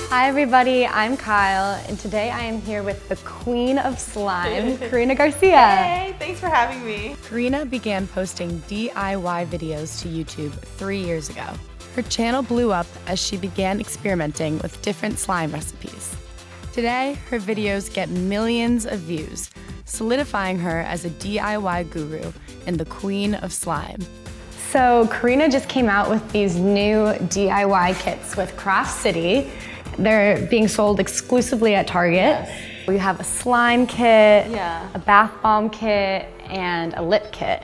Hi everybody, I'm Kyle, and today I am here with the queen of slime, Karina Garcia. Hey, thanks for having me. Karina began posting DIY videos to YouTube 3 years ago. Her channel blew up as she began experimenting with different slime recipes. Today, her videos get millions of views, solidifying her as a DIY guru and the queen of slime. So Karina just came out with these new DIY kits with Craft City. They're being sold exclusively at Target. Yes. We have a slime kit, a bath bomb kit, and a lip kit.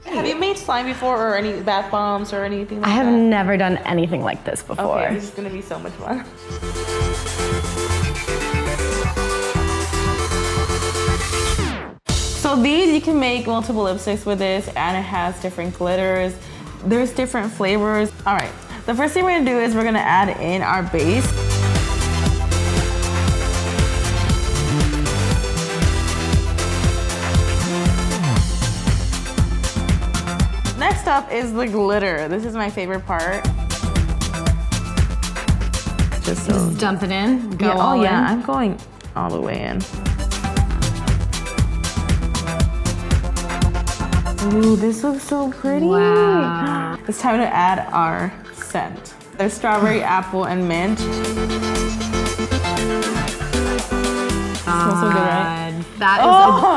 Have you made slime before, or any bath bombs or anything like that? I have never done anything like this before. Okay, this is gonna be so much fun. So these, you can make multiple lipsticks with this, and it has different glitters. There's different flavors. All right, the first thing we're gonna do is we're gonna add in our base. Next up is the glitter. This is my favorite part. Just dump it in, go all in. I'm going all the way in. Ooh, this looks so pretty. Wow. It's time to add our scent. There's strawberry, apple, and mint. Smells so good, right? That is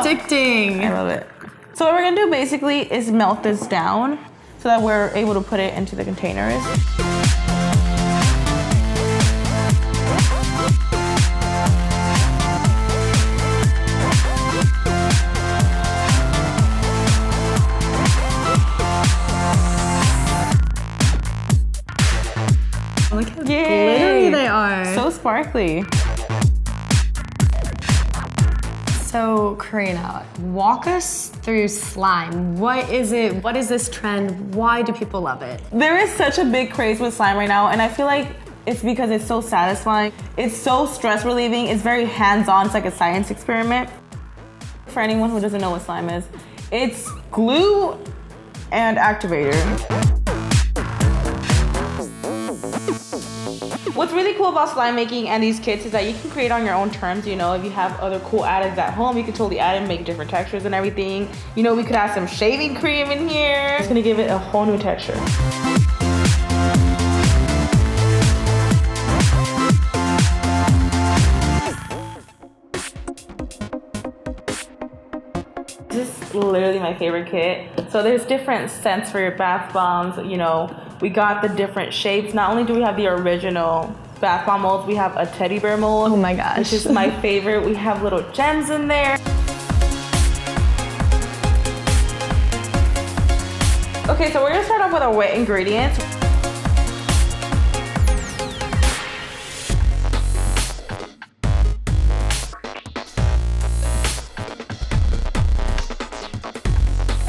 addicting. I love it. So what we're gonna do basically is melt this down so that we're able to put it into the containers. Look how glittery they are. So sparkly. So Karina, walk us through slime. What is it? What is this trend? Why do people love it? There is such a big craze with slime right now, and I feel like it's because it's so satisfying. It's so stress relieving. It's very hands-on. It's like a science experiment. For anyone who doesn't know what slime is, it's glue and activator. What's really cool about slime making and these kits is that you can create on your own terms. You know, if you have other cool additives at home, you can totally add and make different textures and everything. You know, we could add some shaving cream in here. It's gonna give it a whole new texture. This is literally my favorite kit. So there's different scents for your bath bombs. You know, we got the different shapes. Not only do we have the original bath bomb molds, we have a teddy bear mold. Oh my gosh. Which is my favorite. We have little gems in there. Okay, so we're gonna start off with our wet ingredients.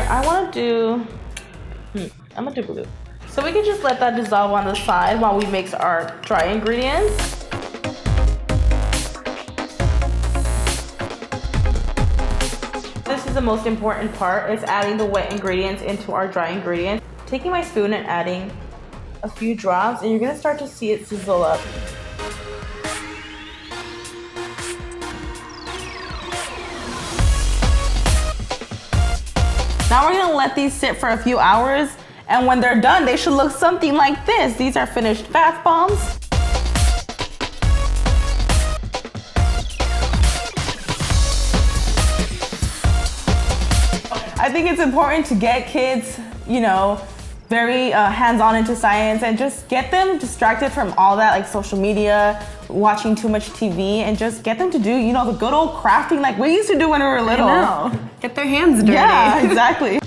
I wanna do, I'm gonna do blue. So we can just let that dissolve on the side while we mix our dry ingredients. This is the most important part, is adding the wet ingredients into our dry ingredients. Taking my spoon and adding a few drops, and you're gonna start to see it sizzle up. Now we're gonna let these sit for a few hours, and when they're done, they should look something like this. These are finished bath bombs. I think it's important to get kids, you know, very hands-on into science, and just get them distracted from all that, like social media, watching too much TV, and just get them to do, you know, the good old crafting like we used to do when we were little. I know. Get their hands dirty. Yeah, exactly.